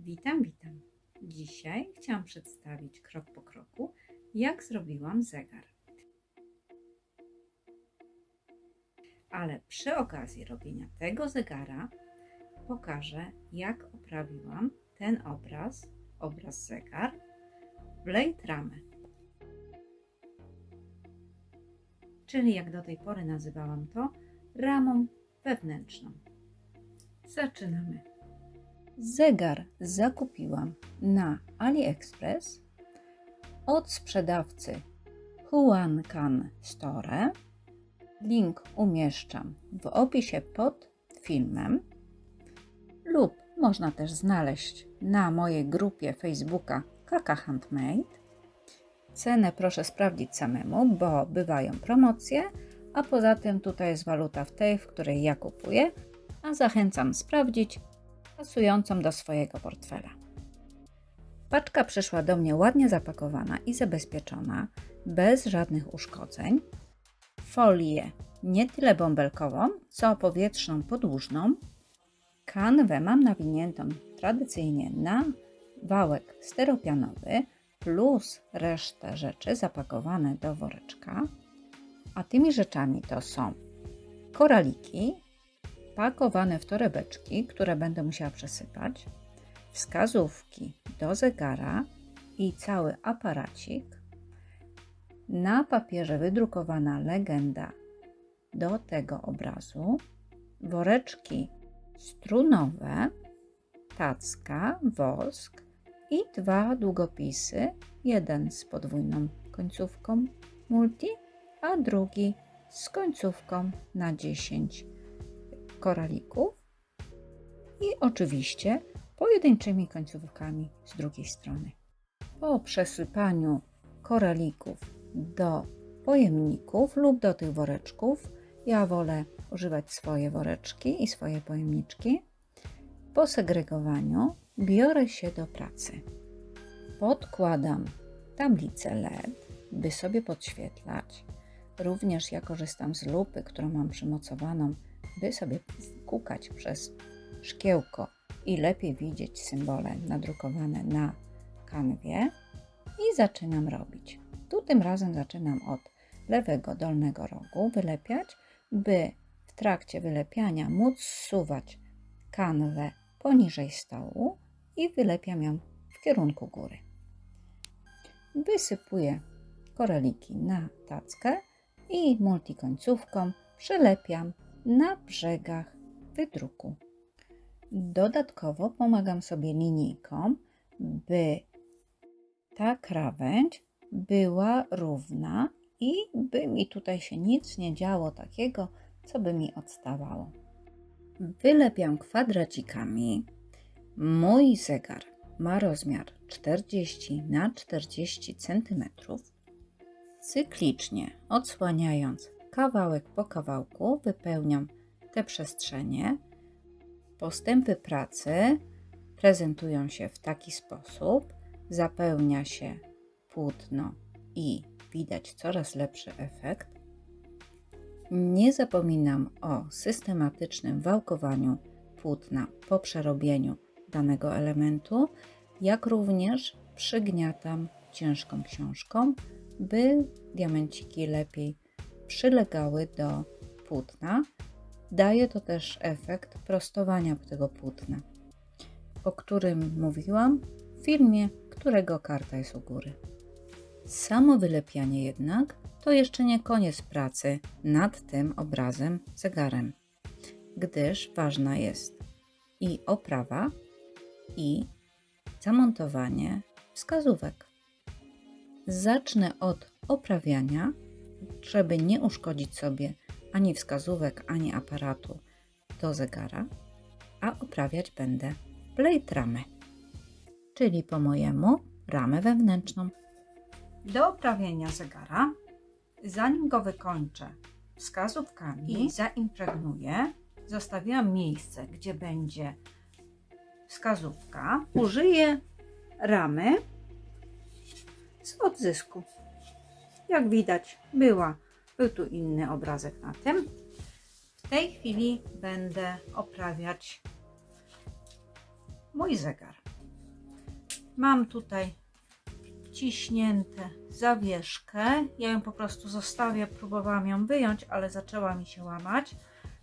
Witam. Dzisiaj chciałam przedstawić krok po kroku, jak zrobiłam zegar. Ale przy okazji robienia tego zegara pokażę, jak oprawiłam ten obraz zegar w blade ramę. Czyli jak do tej pory nazywałam to ramą wewnętrzną. Zaczynamy. Zegar zakupiłam na AliExpress od sprzedawcy Huancan Store. Link umieszczam w opisie pod filmem lub można też znaleźć na mojej grupie Facebooka Kaka Handmade. Cenę proszę sprawdzić samemu, bo bywają promocje, a poza tym tutaj jest waluta w tej, w której ja kupuję, a zachęcam sprawdzić pasującą do swojego portfela. Paczka przyszła do mnie ładnie zapakowana i zabezpieczona, bez żadnych uszkodzeń. Folię nie tyle bąbelkową, co powietrzną podłużną. Kanwę mam nawiniętą tradycyjnie na wałek styropianowy, plus resztę rzeczy zapakowane do woreczka. A tymi rzeczami to są koraliki pakowane w torebeczki, które będę musiała przesypać, wskazówki do zegara i cały aparacik, na papierze wydrukowana legenda do tego obrazu, woreczki strunowe, tacka, wosk i 2 długopisy, jeden z podwójną końcówką multi, a drugi z końcówką na 10 koralików i oczywiście pojedynczymi końcówkami z drugiej strony. Po przesypaniu koralików do pojemników lub do tych woreczków, ja wolę używać swoje woreczki i swoje pojemniczki, po segregowaniu biorę się do pracy. Podkładam tablicę LED, by sobie podświetlać. Również ja korzystam z lupy, którą mam przymocowaną, by sobie kukać przez szkiełko i lepiej widzieć symbole nadrukowane na kanwie i zaczynam robić. Tu tym razem zaczynam od lewego dolnego rogu wylepiać, by w trakcie wylepiania móc zsuwać kanwę poniżej stołu i wylepiam ją w kierunku góry. Wysypuję koraliki na tackę i multikońcówką przylepiam na brzegach wydruku. Dodatkowo pomagam sobie linijką, by ta krawędź była równa i by mi tutaj się nic nie działo takiego, co by mi odstawało. Wylepiam kwadracikami. Mój zegar ma rozmiar 40 na 40 cm. Cyklicznie odsłaniając kawałek po kawałku wypełniam te przestrzenie. Postępy pracy prezentują się w taki sposób. Zapełnia się płótno i widać coraz lepszy efekt. Nie zapominam o systematycznym wałkowaniu płótna po przerobieniu danego elementu, jak również przygniatam ciężką książką, by diamenciki lepiej przylegały do płótna. Daje to też efekt prostowania tego płótna, o którym mówiłam w filmie, którego karta jest u góry. Samo wylepianie jednak to jeszcze nie koniec pracy nad tym obrazem zegarem, gdyż ważna jest i oprawa, i zamontowanie wskazówek. Zacznę od oprawiania, żeby nie uszkodzić sobie ani wskazówek, ani aparatu do zegara, a oprawiać będę blade ramę, czyli po mojemu ramę wewnętrzną. Do oprawienia zegara, zanim go wykończę wskazówkami i zaimpregnuję, zostawiłam miejsce, gdzie będzie wskazówka. Użyję ramy z odzysku. Jak widać, był tu inny obrazek na tym. W tej chwili będę oprawiać mój zegar. Mam tutaj wciśnięte zawieszkę. Ja ją po prostu zostawię. Próbowałam ją wyjąć, ale zaczęła mi się łamać,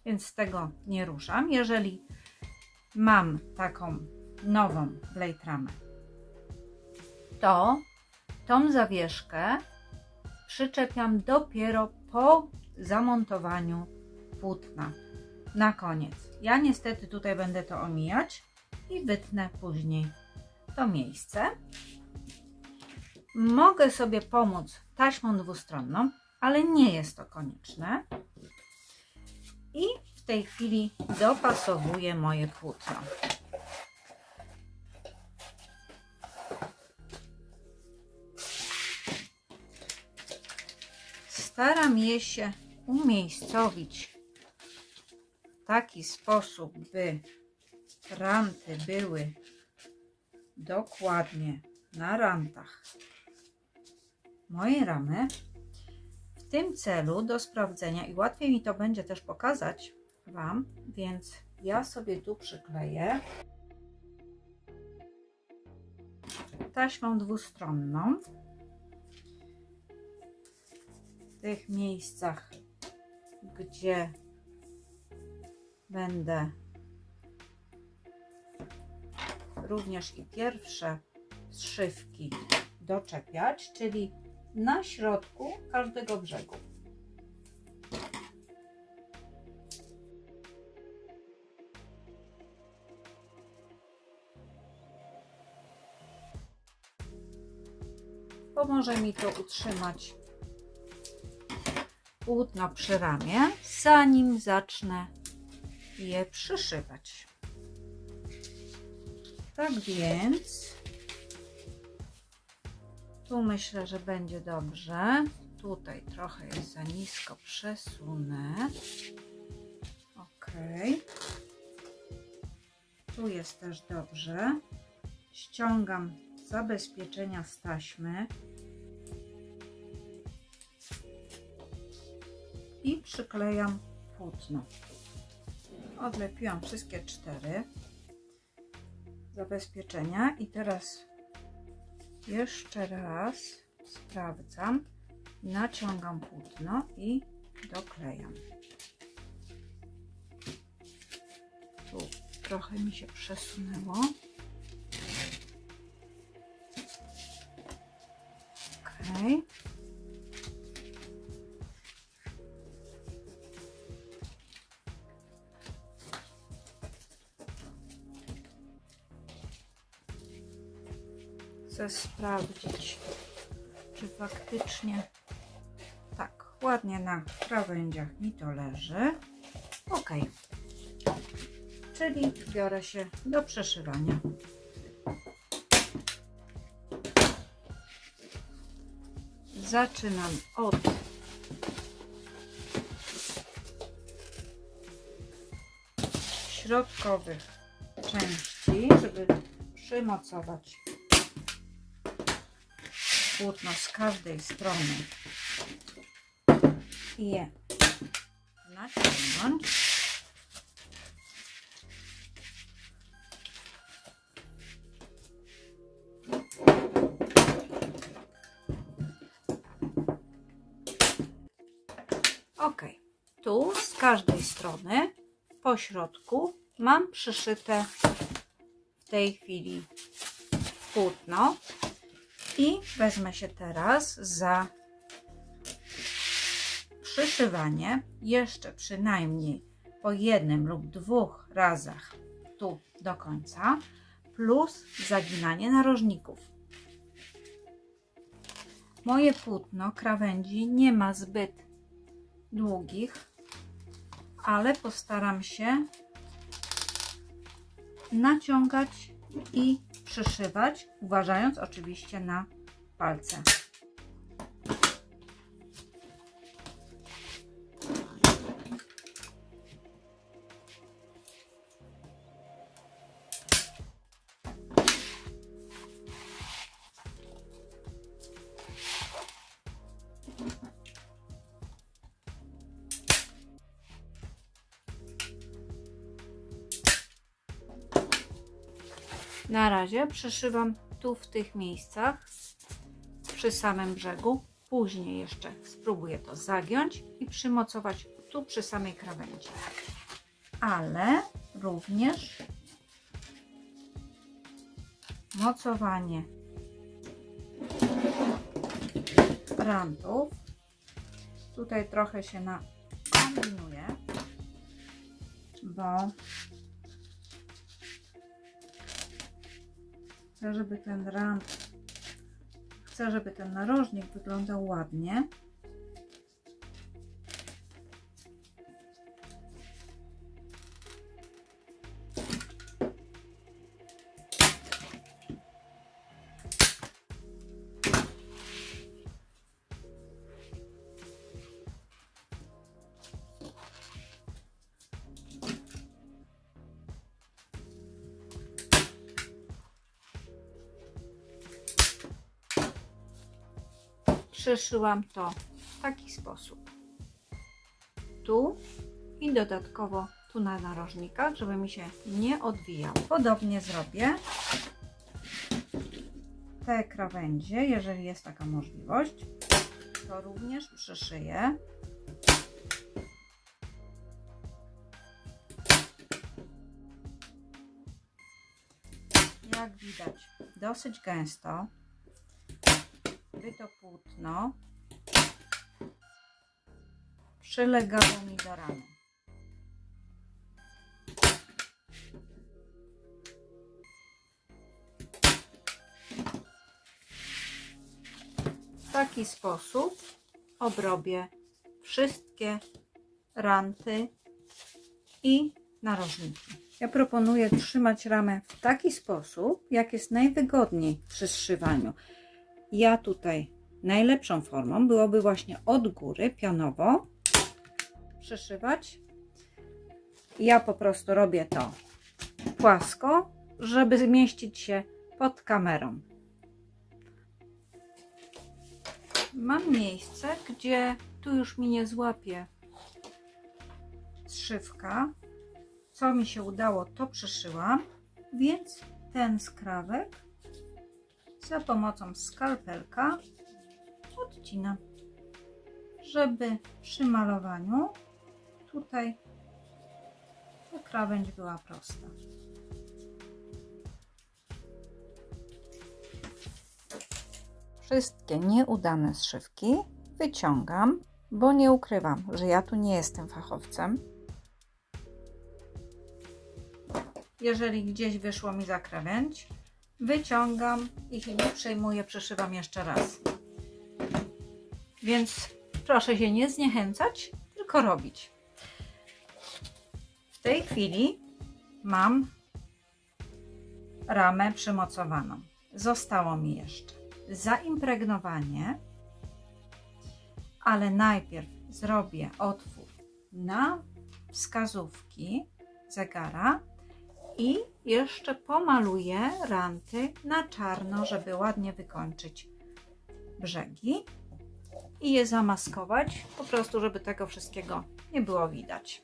więc z tego nie ruszam. Jeżeli mam taką nową blade ramę, to tą zawieszkę przyczepiam dopiero po zamontowaniu płótna na koniec. Ja niestety tutaj będę to omijać i wytnę później to miejsce. Mogę sobie pomóc taśmą dwustronną, ale nie jest to konieczne. I w tej chwili dopasowuję moje płótno. Staram je się umiejscowić w taki sposób, by ranty były dokładnie na rantach mojej ramy. W tym celu do sprawdzenia i łatwiej mi to będzie też pokazać Wam, więc ja sobie tu przykleję taśmą dwustronną w tych miejscach, gdzie będę również i pierwsze zszywki doczepiać, czyli na środku każdego brzegu. Pomoże mi to utrzymać płótno przy ramie, zanim zacznę je przyszywać. Tak więc tu myślę, że będzie dobrze. Tutaj trochę jest za nisko, przesunę. Ok. Tu jest też dobrze. Ściągam zabezpieczenia z taśmy i przyklejam płótno. Odlepiłam wszystkie 4 zabezpieczenia i teraz jeszcze raz sprawdzam, naciągam płótno i doklejam. Tu trochę mi się przesunęło. Ok. Chcę sprawdzić, czy faktycznie tak ładnie na krawędziach mi to leży. Ok, czyli biorę się do przeszywania. Zaczynam od środkowych części, żeby przymocować płótno z każdej strony i je naciągnąć. Ok, tu z każdej strony po środku mam przyszyte w tej chwili płótno i wezmę się teraz za przyszywanie jeszcze przynajmniej po 1 lub 2 razach tu do końca, plus zaginanie narożników. Moje płótno krawędzi nie ma zbyt długich, ale postaram się naciągać i przyszywać, uważając oczywiście na palce. Na razie przyszywam tu w tych miejscach przy samym brzegu. Później jeszcze spróbuję to zagiąć i przymocować tu przy samej krawędzi. Ale również mocowanie rantów. Tutaj trochę się kombinuję, bo chcę, żeby ten rant, żeby ten narożnik wyglądał ładnie. Przyszyłam to w taki sposób. Tu i dodatkowo tu na narożnikach, żeby mi się nie odwijało. Podobnie zrobię te krawędzie, jeżeli jest taka możliwość, to również przyszyję. Jak widać, dosyć gęsto, by to płótno przylegało mi do ramy. W taki sposób obrobię wszystkie ranty i narożniki. Ja proponuję trzymać ramę w taki sposób, jak jest najwygodniej przy zszywaniu. Ja tutaj najlepszą formą byłoby właśnie od góry pionowo przyszywać. Ja po prostu robię to płasko, żeby zmieścić się pod kamerą. Mam miejsce, gdzie tu już mi nie złapie zszywka. Co mi się udało, to przyszyłam, więc ten skrawek za pomocą skalpelka odcinam, żeby przy malowaniu tutaj ta krawędź była prosta. Wszystkie nieudane zszywki wyciągam, bo nie ukrywam, że ja tu nie jestem fachowcem. Jeżeli gdzieś wyszło mi za krawędź, wyciągam i się nie przejmuję, przeszywam jeszcze raz. Więc proszę się nie zniechęcać, tylko robić. W tej chwili mam ramę przymocowaną. Zostało mi jeszcze zaimpregnowanie, ale najpierw zrobię otwór na wskazówki zegara i jeszcze pomaluję ranty na czarno, żeby ładnie wykończyć brzegi i je zamaskować, po prostu żeby tego wszystkiego nie było widać.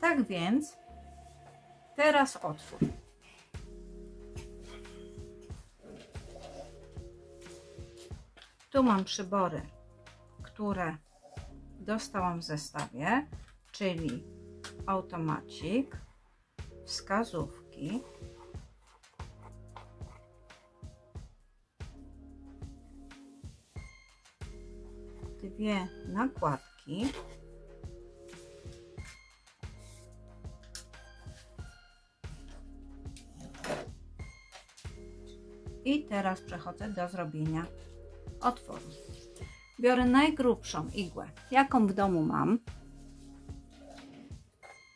Tak więc teraz otwór. Tu mam przybory, które dostałam w zestawie, czyli automacik, wskazówki, dwie nakładki, i teraz przechodzę do zrobienia otworu. Biorę najgrubszą igłę, jaką w domu mam,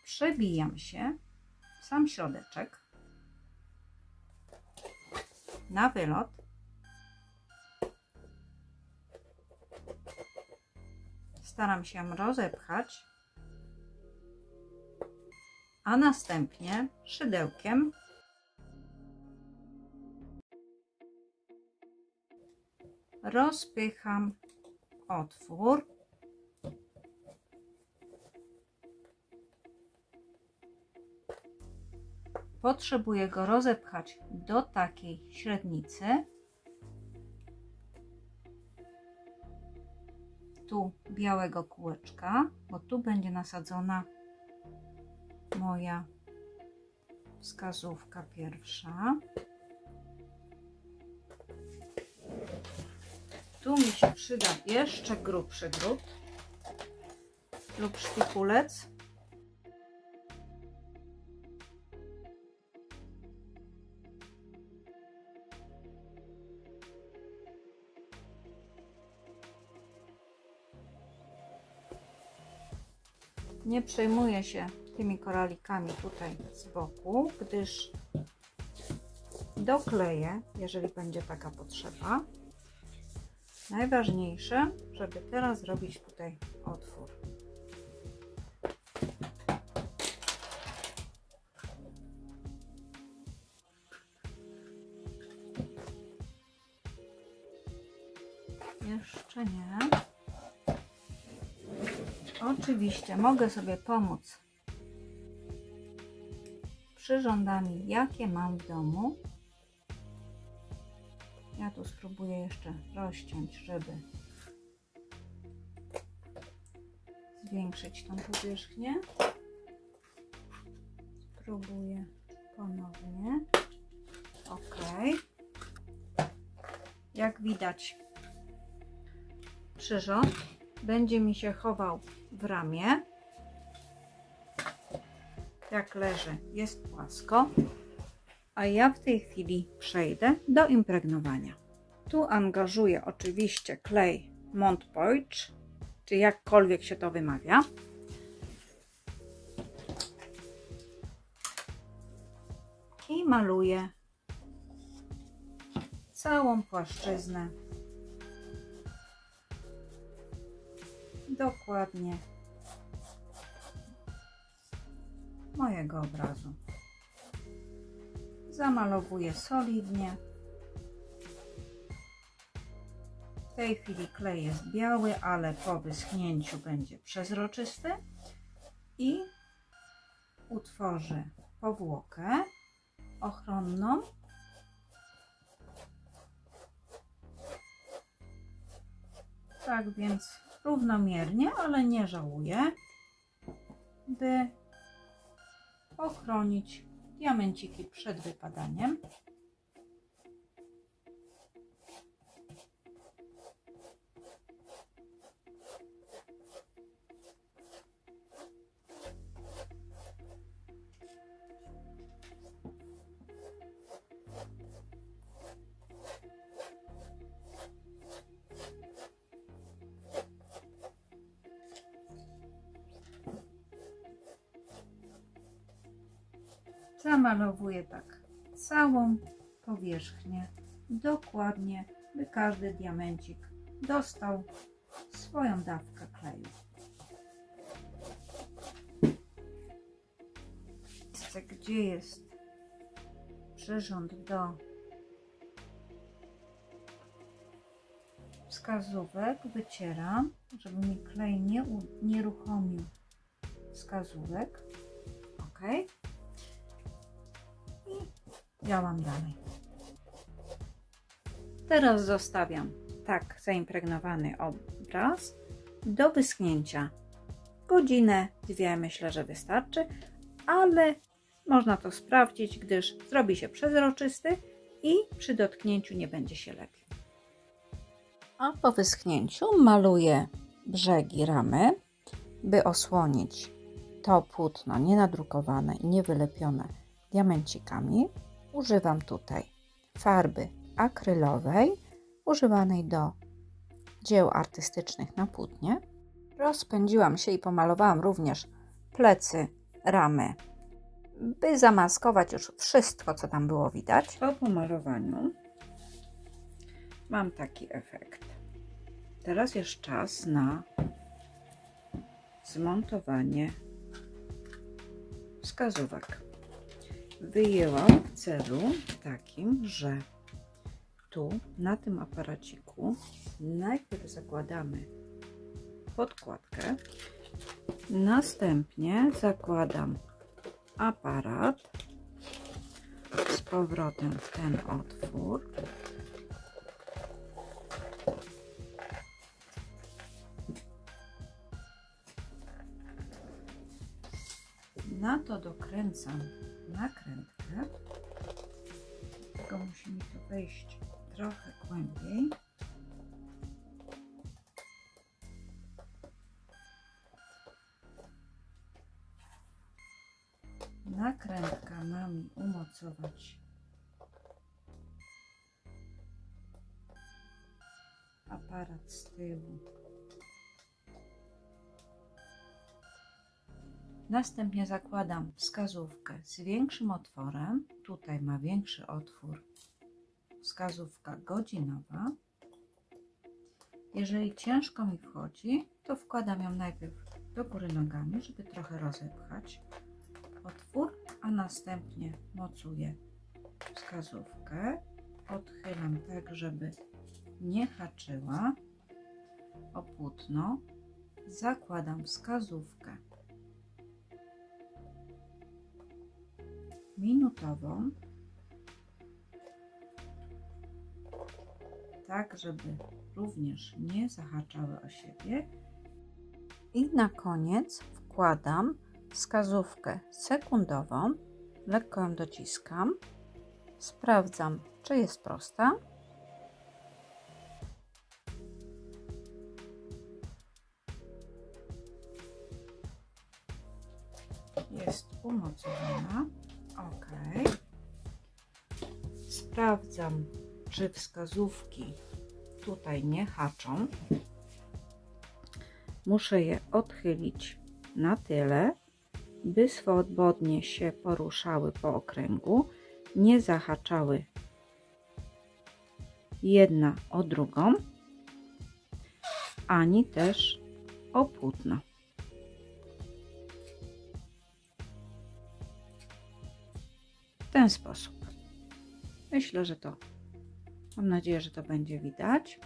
przebijam się w sam środeczek na wylot, staram się rozepchać, a następnie szydełkiem rozpycham otwór potrzebuję go rozepchać do takiej średnicy. Tu białego kółeczka, bo tu będzie nasadzona moja wskazówka pierwsza. Tu mi się przyda jeszcze grubszy drut lub szpikulec. Nie przejmuję się tymi koralikami tutaj z boku, gdyż dokleję, jeżeli będzie taka potrzeba. Najważniejsze, żeby teraz zrobić tutaj otwór. Jeszcze nie. Oczywiście mogę sobie pomóc przyrządami, jakie mam w domu. Ja tu spróbuję jeszcze rozciąć, żeby zwiększyć tą powierzchnię. Spróbuję ponownie. Ok. Jak widać, przyrząd będzie mi się chował w ramię. Jak leży, jest płasko. A ja w tej chwili przejdę do impregnowania. Tu angażuję oczywiście klej Mont Poitch, czy jakkolwiek się to wymawia. I maluję całą płaszczyznę dokładnie mojego obrazu. Zamalowuję solidnie. W tej chwili klej jest biały, ale po wyschnięciu będzie przezroczysty i utworzę powłokę ochronną. Tak więc równomiernie, ale nie żałuję, by ochronić diamenciki przed wypadaniem. Zamalowuję tak całą powierzchnię dokładnie, by każdy diamencik dostał swoją dawkę kleju. Gdzie jest przyrząd do wskazówek, wycieram, żeby mi klej nie ruchomił wskazówek. Ok. I działam dalej. Teraz zostawiam tak zaimpregnowany obraz do wyschnięcia. Godzinę, dwie myślę, że wystarczy, ale można to sprawdzić, gdyż zrobi się przezroczysty i przy dotknięciu nie będzie się lepił. A po wyschnięciu maluję brzegi ramy, by osłonić to płótno nienadrukowane i niewylepione diamencikami. Używam tutaj farby akrylowej, używanej do dzieł artystycznych na płótnie. Rozpędziłam się i pomalowałam również plecy ramy, by zamaskować już wszystko, co tam było widać. Po pomalowaniu mam taki efekt. Teraz jest czas na zmontowanie wskazówek. Wyjęłam w celu takim, że tu na tym aparaciku najpierw zakładamy podkładkę, następnie zakładam aparat powrotem w ten otwór. Na to dokręcam nakrętkę, tylko musi mi to wejść trochę głębiej. Nakrętka ma mi umocować aparat z tyłu. Następnie zakładam wskazówkę z większym otworem. Tutaj ma większy otwór wskazówka godzinowa. Jeżeli ciężko mi wchodzi, to wkładam ją najpierw do góry nogami, żeby trochę rozepchać otwór, a następnie mocuję wskazówkę. Odchylam tak, żeby nie haczyła o płótno. Zakładam wskazówkę minutową, tak żeby również nie zahaczały o siebie. I na koniec wkładam wskazówkę sekundową, lekko ją dociskam, sprawdzam, czy jest prosta. Jest umocowana. OK. Sprawdzam, czy wskazówki tutaj nie haczą. Muszę je odchylić na tyle, by swobodnie się poruszały po okręgu, nie zahaczały jedna o drugą, ani też o płótno. W ten sposób. Myślę, że to, mam nadzieję, że to będzie widać.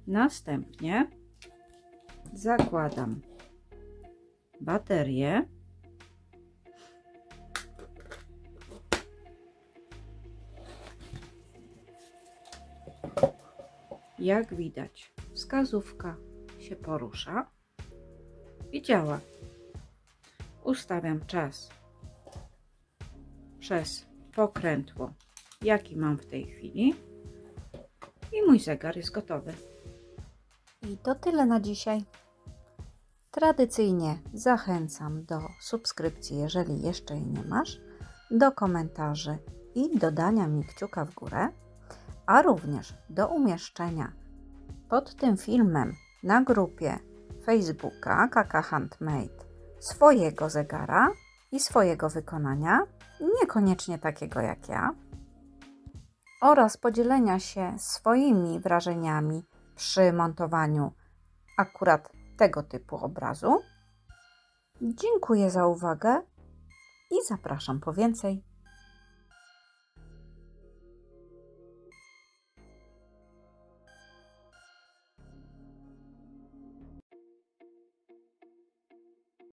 Następnie zakładam baterię. Jak widać, wskazówka się porusza i działa. Ustawiam czas przez pokrętło, jaki mam w tej chwili, i mój zegar jest gotowy. I to tyle na dzisiaj. Tradycyjnie zachęcam do subskrypcji, jeżeli jeszcze jej nie masz, do komentarzy i dodania mi kciuka w górę, a również do umieszczenia pod tym filmem na grupie Facebooka Kaka Handmade swojego zegara i swojego wykonania, niekoniecznie takiego jak ja, oraz podzielenia się swoimi wrażeniami przy montowaniu akurat tego typu obrazu. Dziękuję za uwagę i zapraszam po więcej.